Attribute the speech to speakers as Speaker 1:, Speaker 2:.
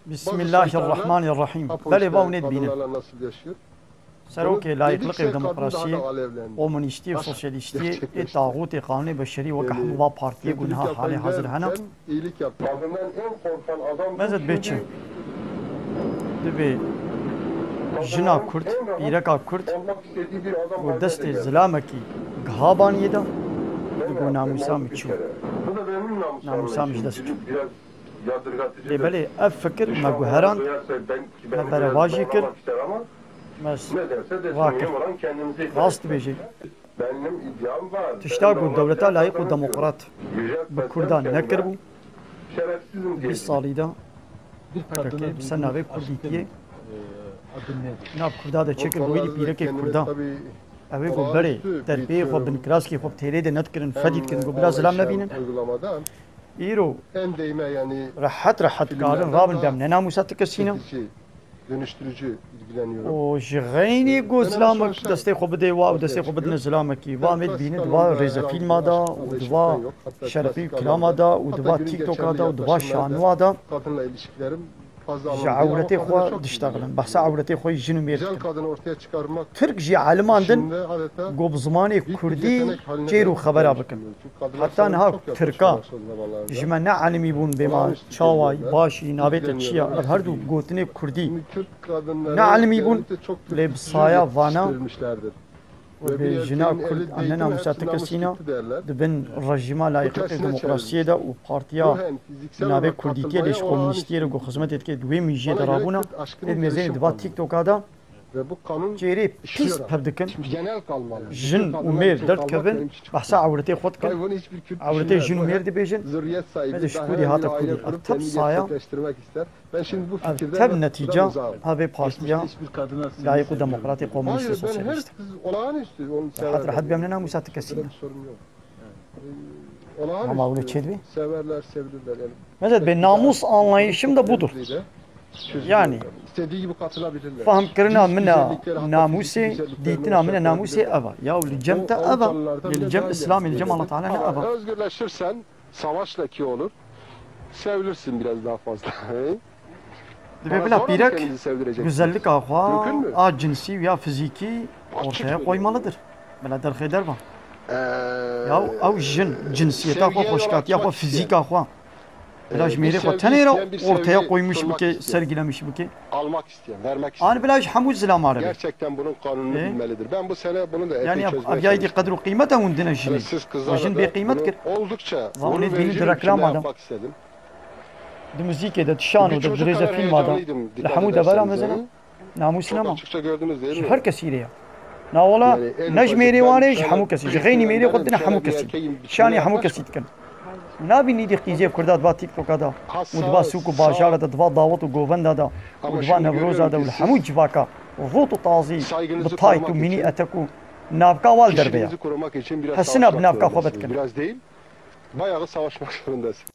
Speaker 1: Bismillahirrahmanirrahim. Beli bavnet binin. Serokê layıklık demokrasiye, komünistî, sosyalistî, tağûtê kanûnê beşerî wek hemû partiyê gunha halê hazır hene. Mezet bêçi. Divê jina Kurd, pîreka Kurd û destê zilamekî giha baniyê da digo namûsa min çû. Namûsa min ji dest çû. Lêbelê ev fikir me guheran, me berevajî kir, me vakir. Rast dibêjê. Tişta ku dewleta layık û demokrat bi Kurdan nekiribû, 20 salî da bi ser navê Kurdîtiyê nav Kurda de çekir wî dî pîrekê Kurdan. Ew ê got berê derpeyê xwe binkirazkê xwe bi têrê de netkirin, fedî dikin, got bila zilam nebînin. İro rahat karin rabin dem ne namûsa tikesîne.
Speaker 2: Dönüştürücü ilgileniyorum.
Speaker 1: O ji xeynî got zilamek destê xwe bide wa û destê xwe bidine zilamekî. Wa em ê bînin diva rêzefîlma da û diva şerefî kilama da û diva TikTok'a da û diva şanûa da
Speaker 2: kadınla ilişkilerim fazla
Speaker 1: ji awretê xwe dişteqilin. Behsa awretê xwe jî jinû mêr
Speaker 2: güzel
Speaker 1: dikin.
Speaker 2: kadını ortaya çıkarmak
Speaker 1: Türk jî aliman din
Speaker 2: içinde adeta
Speaker 1: got bi zimanê Kurdî çêr û xebera bikin. Heta niha Tirka ji me ne elimî bûn bêma çawa başî navê te çi ye ev her du gotinê Kurdî
Speaker 2: Türk kadınları
Speaker 1: ne elimî bûn lê bi saya vana
Speaker 2: gösterilmişlerdir.
Speaker 1: û bê jina Kurd em ne namûsa tikesîne dibin rejîma layıklıkê demokrasiyê de û partiya navê Kurdîtiyê lê ji komünîstiyê re got xizmetê dike wê mijiyê de rabûne êd mêzeyê diva TikTok'a da
Speaker 2: Ve bu kanun
Speaker 1: çêrê pîs pev dikin
Speaker 2: genel kalmalı.
Speaker 1: jin û mêr derdkevin behsa awretê xwe dikin
Speaker 2: Hayvan hiçbir Kürt
Speaker 1: awretê jin û mêr dibêjin
Speaker 2: zürriyet sahibi
Speaker 1: Ve de şu
Speaker 2: daha
Speaker 1: Kudi
Speaker 2: hem
Speaker 1: hata
Speaker 2: de aile
Speaker 1: Kudi.
Speaker 2: kurup
Speaker 1: Tab
Speaker 2: kendini
Speaker 1: saya-
Speaker 2: gerçekleştirmek ister. Ben şimdi bu
Speaker 1: ev
Speaker 2: fikirden
Speaker 1: tev netîca
Speaker 2: uzağım.
Speaker 1: havê partiya layık û demokratê komünîst û
Speaker 2: Hayır ben her
Speaker 1: sosyalîst.
Speaker 2: olağanüstü onu
Speaker 1: Hat
Speaker 2: severler.
Speaker 1: rahat bem ne namûsa tikesîne.
Speaker 2: Bir sorun yok. Olağanüstü.
Speaker 1: Ama bunu çedvi?
Speaker 2: Severler, sevilirler yani.
Speaker 1: Mesela ben namus anlayışım da budur. Yani
Speaker 2: istediği gibi katılabilirler.
Speaker 1: fahm kirina mina
Speaker 2: Güzellikleri, hatta
Speaker 1: namusê
Speaker 2: fizik güzelliklerini
Speaker 1: dîtina mina
Speaker 2: ortaya
Speaker 1: namusê eva. Ya li cem te
Speaker 2: O
Speaker 1: eva.
Speaker 2: Avrupalılardan
Speaker 1: Li
Speaker 2: bile
Speaker 1: cem
Speaker 2: daha
Speaker 1: İslam, li
Speaker 2: ilerisi
Speaker 1: cem Allah
Speaker 2: gelir.
Speaker 1: Teala ne
Speaker 2: Ama
Speaker 1: eva.
Speaker 2: özgürleşirsen savaşla ki olur. Sevilirsin biraz daha fazla.
Speaker 1: Dibe bila pîrek
Speaker 2: Kendinizi sevdireceksin.
Speaker 1: güzellik ahwa
Speaker 2: Mümkün mü?
Speaker 1: a cinsi ya fiziki ortaya koymalıdır. Bila derxêder ba. Ya ew jin cinsiyeta xwe xoşkatiya xwe fizîk xwe. Bila ji mêrê xwe tenê re ortaya koymuş bike, sergilemiş bike.
Speaker 2: Almak isteyen, vermek isteyen.
Speaker 1: An bila ji hemû zilamar be.
Speaker 2: Gerçekten bunun kanununu bilmelidir. Ben bu sene bunu da epey
Speaker 1: Yani
Speaker 2: çözmeye
Speaker 1: ev yaydı
Speaker 2: çalıştım.
Speaker 1: kadru kıymete hûn dine jî.
Speaker 2: Siz kızlarla
Speaker 1: Jin
Speaker 2: da
Speaker 1: bê qîmet
Speaker 2: bunu
Speaker 1: kir.
Speaker 2: oldukça
Speaker 1: Onun
Speaker 2: onur
Speaker 1: dini
Speaker 2: verici bir
Speaker 1: reklam
Speaker 2: biçimde
Speaker 1: adam.
Speaker 2: yapmak istedim.
Speaker 1: Di müzikê de, di şanû de, di
Speaker 2: Çocuk kadar
Speaker 1: rêzefîlma da.
Speaker 2: heyecanlıydım,
Speaker 1: Li
Speaker 2: dikkat
Speaker 1: hemû devera
Speaker 2: ederseniz,
Speaker 1: mesela namusîne
Speaker 2: Çok
Speaker 1: ma.
Speaker 2: açıkça gördünüz değil mi?
Speaker 1: Her kesî re ya. Nawala
Speaker 2: Yani en
Speaker 1: ne ji
Speaker 2: ufacık
Speaker 1: mêrê
Speaker 2: ben
Speaker 1: wane ji
Speaker 2: şöyle
Speaker 1: hemû kesî. Ji xeynî mêrê xwe dine
Speaker 2: şöyle
Speaker 1: hemû
Speaker 2: bir
Speaker 1: kesî.
Speaker 2: erkeğim, bir
Speaker 1: Şanî
Speaker 2: şey
Speaker 1: hemû
Speaker 2: yaklaşma.
Speaker 1: kesî dikin. Nabînî di qîzê Kurda diva TikTok'a da. û diva sûk û bajara da, diva dawet û govenda da. û
Speaker 2: Ama
Speaker 1: diva
Speaker 2: şimdi
Speaker 1: Newroza da
Speaker 2: görüyorum
Speaker 1: û li
Speaker 2: ki
Speaker 1: hemû
Speaker 2: siz
Speaker 1: civaka. Rot û tazî,
Speaker 2: saygınızı
Speaker 1: bi tayt û
Speaker 2: korumak
Speaker 1: minî
Speaker 2: için,
Speaker 1: etek û navka wal derbe ya.
Speaker 2: kişiliğinizi korumak için biraz
Speaker 1: Hesina
Speaker 2: savaşmak
Speaker 1: binavka
Speaker 2: zorundasınız.
Speaker 1: xwe bitkin.
Speaker 2: Biraz değil, bayağı savaşmak zorundasınız.